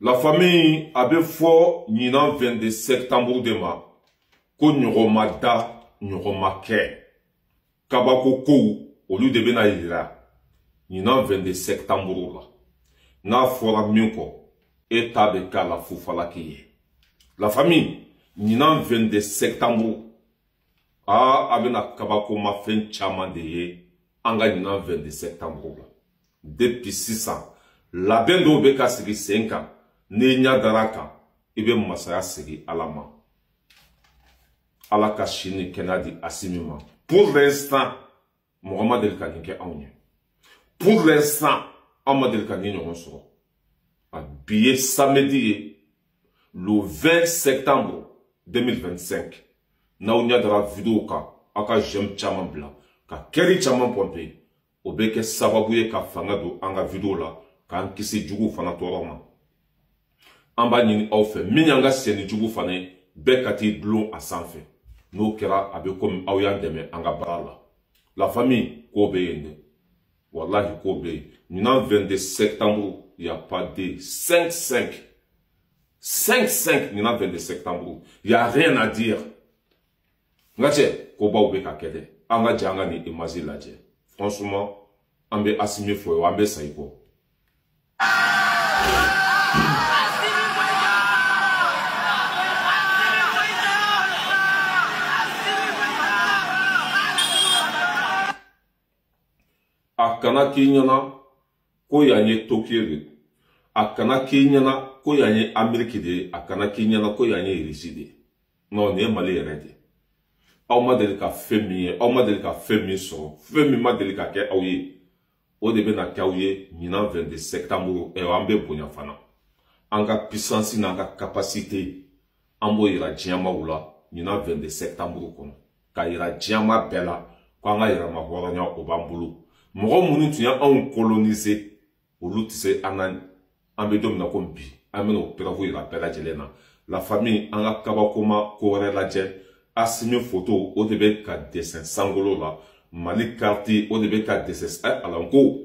La famille avait fort Ninan 22 septembre de ma. Ko nyuroma da, nyuroma ke. Kabako kou, au lieu de bena ira. Ninan 22 septembre la. Na fora minko, eta beka la foufala kiye. La famille, Ninan 22 septembre. Ah, abena kabako ma fin chaman de ye. Anga Ninan 22 septembre la. Depuis 600. La bendo beka sigi 5 ans. Ne nya daraka. Ibe masaya sigi alama. Alaka chini kenadi asimima. Pour l'instant, Mohamed El Kanike aounye. Pour l'instant, Ahmad El Kanike n'yonsoro. A billet samedi, le 20 septembre 2025. Na ounya dara vidéo ka. Aka jem chaman bla. Ka keri chaman pompe. Obeke sababuye ka fangado anga vidéo la. Ka ankisi jugu fana toroma. Amba nyini aufe. Minyanga seni jugu fana. Bekati blon a sanfe. No kera abe comme aouyan deme anga barala. La famille, kobe yende. Wallahi kobe. Ninan 22 septembre, il n'y a pas de 5-5. 5-5, Ninan 22 septembre. Il n'y a rien à dire. Ngache, koba oube kakede. Anga djanga ni imazi ladje. Franchement, ambe asimi fwe, ambe saiko. Akana kinyana ko yanye Tokyo, akana kinyana ko yanye Amerique de, akana kinyana ko yanye Russie. Non, ne mali rede. Aw ma deli ka femi, aw ma deli ka femi so, femi ma deli ka ke awye. O de be na ke awye Ninan 22 septembre e ambe bonya fana. Anga puissance na anga capacité ambo ira diama wula Ninan 22 septembre kono. Ka ira diama bela ko anga ira ma horanya obambulu. Mɔgɔ minnu tun y'anw coloniser olu tɛ se an an bɛ don min na ko bi an bɛ n'o preuve yira bɛɛ lajɛlen na la famille an ka kabakoma ko wɛrɛ lajɛ Assimi photo o de bɛ ka dessin sangolo la Mali carte o de bɛ ka dessin alanko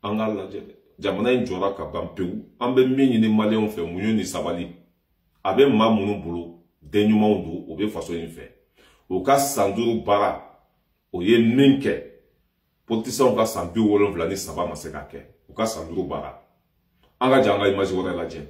an ka lajɛ jamana in jɔra ka ban pewu an bɛ min ɲini maliyɛnw fɛ muɲu ni sabali a bɛ maa minnu bolo den ɲumanw don o bɛ faso in fɛ o ka san 5 baara o ye min kɛ. Politiciens ka san 70 ni saba ma se ka kɛ u ka san 5 baara an ka janga image wɛrɛ lajɛ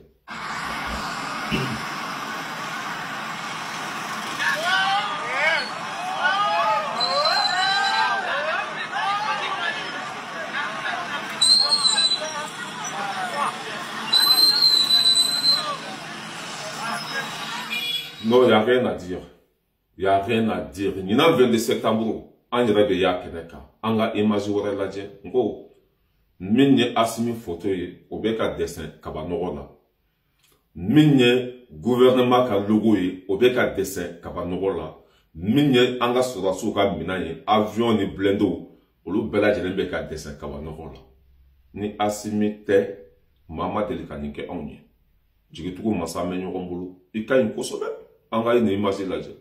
non, il n'y a rien à dire. Il n'y a rien à dire. Ninan 22 septembre. An yɛrɛ bɛ y'a kɛnɛ kan an ka image wɛrɛ lajɛ n ko min ye Assimi photo ye o bɛ ka dessin kaba nɔgɔ la min ye gouvernement ka logo ye o bɛ ka dessin kaba nɔgɔ la min ye an ka sɔrɔdasiw ka minɛn ye avion ni blindew olu bɛɛ lajɛlen bɛ ka dessin kaba nɔgɔ la ni Assimi tɛ maa ma deli ka nin kɛ anw ye jigitigiw masa bɛ ɲɔgɔn bolo i ka ɲi kosɛbɛ an ka nin image lajɛ.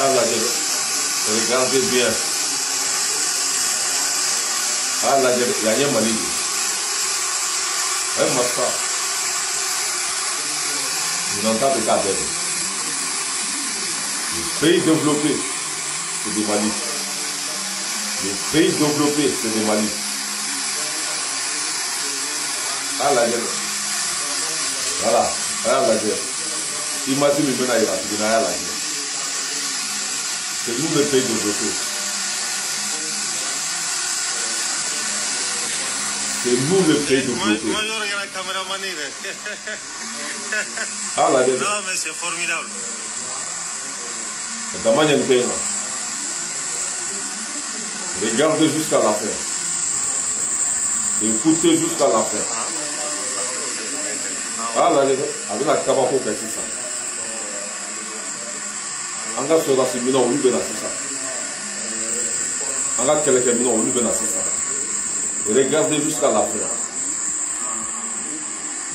Ah là, regardez bien. Ah là, il y a rien Mali. Un massa. Vous n'entendez pas bien. Le pays développé, c'est des Mali. Le pays développé, c'est des Mali. Ah là, voilà. Ah là, imagine maintenant, il va te là. C'est nous le pays développé. C'est nous le pays développé. Ah là, non, mais c'est formidable. Regardez jusqu'à la fin. Écoutez jusqu'à la fin. Ah là, avec la tabac, c'est ça. anga sodasi mina olu bena sisa anga keleke mina olu bena sisa regardez jusqu'à la fin.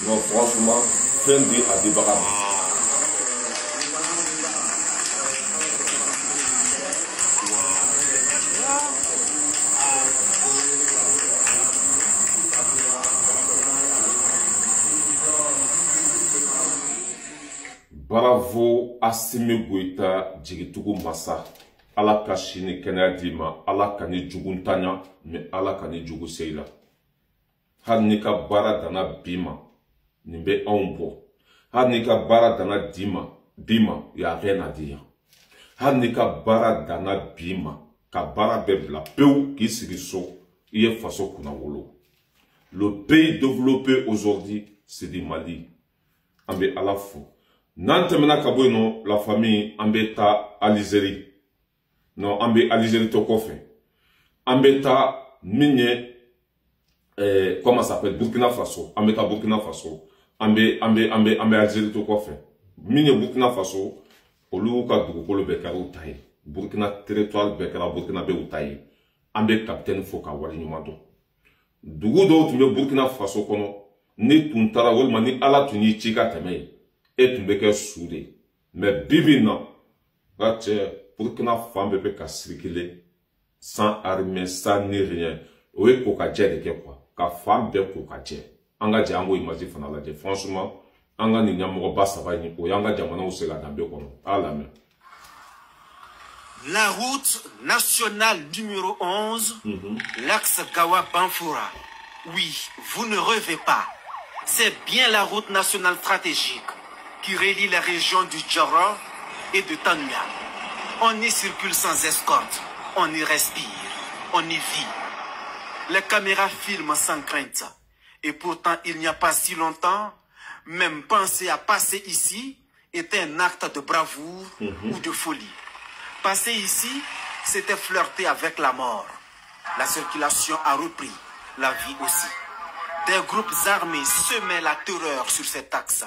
Non, franchement, fin de à débarrasser. Bravo Assimi Goïta Djigitougou Massa. Ala ka sini kɛnɛya d'i ma, ala ka ni jugu ntanya, mais ala ka ni jugu se i la. Hali n'i ka baara dana bi ma, nin bɛ anw bɔ. Hali n'i ka baara dana bi ma, y a rien à dire. Hali n'i ka baara dana bi ma, ka baara bɛɛ bila pewu k'i sigi so, i ye faso kunna wolo. Le pays développé aujourd'hui, c'est du Mali. An bɛ ala fo. N'an tɛmɛna ka bɔ yen nɔ, la famille, an bɛ taa Algérie. Non, an bɛ Algérie to kɔfɛ. An bɛ taa min ye comment ça s'appelle, Burkina Faso. An bɛ taa Burkina Faso. An bɛ Algérie to kɔfɛ. Min ye Burkina Faso, olu ka dugukolo bɛɛ kɛra u ta ye. Burkina territoire bɛɛ kɛra Burkina bɛ u ta ye. An bɛ capitaine fo ka wale ɲuman dɔn. Dugu dɔw tun bɛ Burkina Faso kɔnɔ, ni tun taara walima ni ala tun y'i ci ka tɛmɛ ye, e tun bɛ kɛ su de. Mais bibi na, ka cɛ Burkina fan bɛɛ bɛ ka circuler sans armée, sans ni rien. O ye ko ka jɛ de kɛ quoi. Ka fan bɛɛ ko ka jɛ. An ka jɛ an k'o image fana lajɛ. Franchement, an ka nin ɲɛmɔgɔba saba in o y'an ka jamanaw se ka danbe kɔnɔ. A lamɛn. La route nationale numéro 11, l'axe Gawa-Banfora. Oui, vous ne rêvez pas. C'est bien la route nationale stratégique qui relie les régions du Djara et de Tanoua. On y circule sans escorte, on y respire, on y vit. Les caméras filment sans crainte. Et pourtant, il n'y a pas si longtemps, même penser à passer ici était un acte de bravoure ou de folie. Passer ici, c'était flirter avec la mort. La circulation a repris, la vie aussi. Des groupes armés semaient la terreur sur cet axe.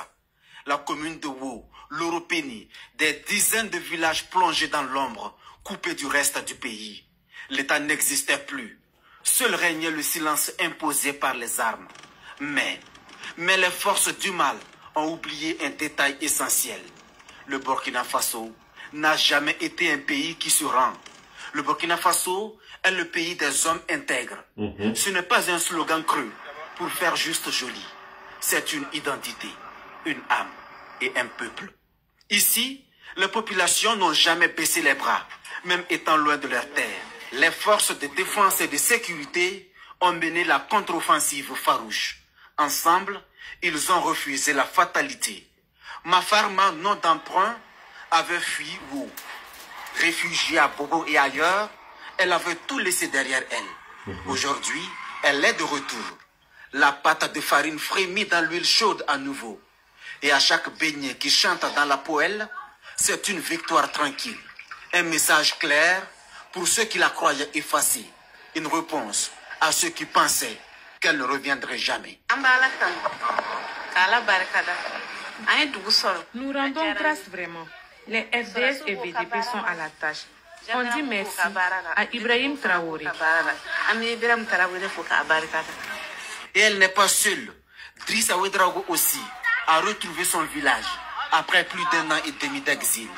La commune de Wau, l'Oropéni, des dizaines de villages plongés dans l'ombre, coupés du reste du pays. L'État n'existait plus. Seul régnait le silence imposé par les armes. Mais les forces du mal ont oublié un détail essentiel. Le Burkina Faso n'a jamais été un pays qui se rend. Le Burkina Faso est le pays des hommes intègres. Ce n'est pas un slogan creux pour faire juste joli. C'est une identité, une âme et un peuple. Ici, les populations n'ont jamais baissé les bras, même étant loin de leur terre. Les forces de défense et de sécurité ont mené la contre-offensive farouche. Ensemble, ils ont refusé la fatalité. Mafarma, nom d'emprunt, avait fui Wau. Réfugiée à Bobo et ailleurs, elle avait tout laissé derrière elle. Aujourd'hui, elle est de retour. La pâte de farine frémit dans l'huile chaude à nouveau. Et à chaque beignet qui chante dans la poêle, c'est une victoire tranquille. Un message clair pour ceux qui la croyaient effacée. Une réponse à ceux qui pensaient qu'elle ne reviendrait jamais. Nous rendons grâce vraiment. Les FDS et VDP sont à la tâche. On dit merci à Ibrahim Traoré. Et elle n'est pas seule. Drissa Ouedraogo aussi a retrouvé son village après plus d'1 an et demi d'exil.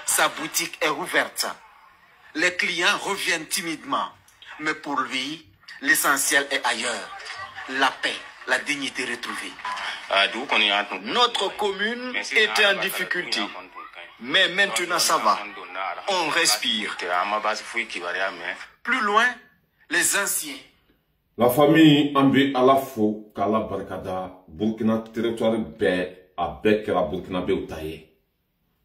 Sa boutique est ouverte. Les clients reviennent timidement. Mais pour lui, l'essentiel est ailleurs. La paix, la dignité retrouvée. Notre commune était en difficulté. Mais maintenant ça va. On respire. Plus loin, les anciens. La famille Ambi Alafo, Kala Barkada, Burkina territoire bɛɛ a bɛɛ kɛra Burkina bɛ u ta ye.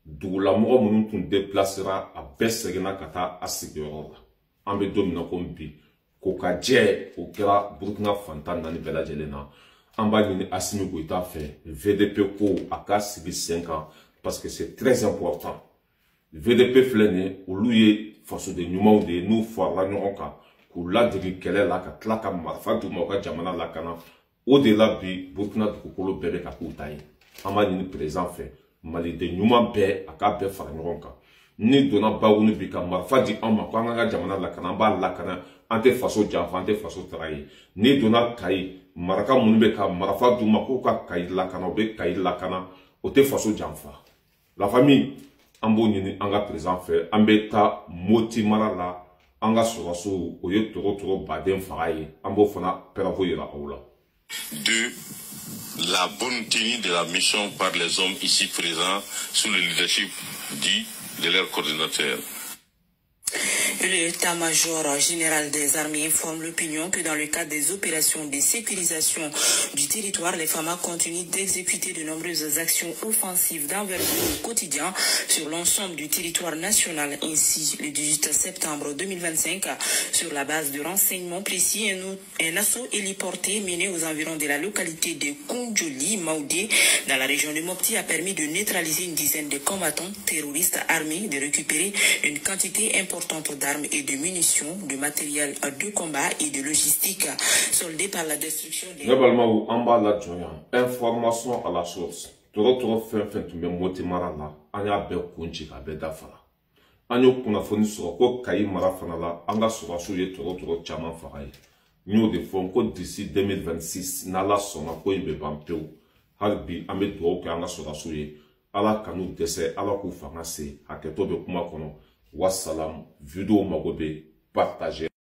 Dugulamɔgɔ minnu tun déplacera a bɛɛ seginna ka taa a sigiyɔrɔ la. An bɛ don min na komi bi, ko ka jɛ o kɛra Burkina fantan naani bɛɛ lajɛlen na. An b'a ɲini Assimi Goïta fɛ, VDP ko a ka sigi sen kan parce que c'est très important. VDP filɛ nin ye, olu ye fasoden ɲumanw de ye n'u farala ɲɔgɔn kan. K'u ladege kɛlɛ la ka tila ka marifa d'u ma u ka jamana lakana. O de la bi Burkina dugukolo bɛɛ bɛ ka k'u ta ye. An b'a ɲini président fɛ, maliden ɲuman bɛɛ a k'a bɛɛ fara ɲɔgɔn kan. ni donna baguni bi ka marfa di an ma ko an ka jamana lakana an b'a lakana an tɛ faso janfa an tɛ faso taga ye ni donna Kayi maraka minnu bɛ ka marfa d'u ma k'u ka Kayi lakana u bɛ Kayi lakana o tɛ faso janfa. La famille an b'o ɲini an ka président fɛ an bɛ taa Moti mara la an ka sɔrɔsiw o ye tɔgɔ baden faga ye an b'o fana pɛrɛfo yira aw la. De la bonne tenue de la mission par les hommes ici présents sous le leadership de leur coordinateur. L'état-major général des armées informe l'opinion que dans le cadre des opérations de sécurisation du territoire, les FAMA continuent d'exécuter de nombreuses actions offensives d'envergure au quotidien sur l'ensemble du territoire national. Ainsi, le 18 septembre 2025, sur la base de renseignements précis, un assaut héliporté mené aux environs de la localité de Koundjoli, Maoudé, dans la région de Mopti, a permis de neutraliser une dizaine de combattants terroristes armés, de récupérer une quantité importante d'armes et de munitions, de matériel de combat et de logistique soldés par la destruction des... Globalement, en bas la information à la source. Trop fin tu me Moti mara la, anya be kunchi ka be dafara. Anyo kuna foni soro ko Kayi mara fana la, anga soro su ye trop chaman faray. Nyo de fon ko d'ici 2026 na la sona ko ibe bampeu. Harbi ame do ko anga soro su ye. Ala kanu dese ala ku fanga se haketo be kuma kono. Wassalam, vidéo magobe, partagez.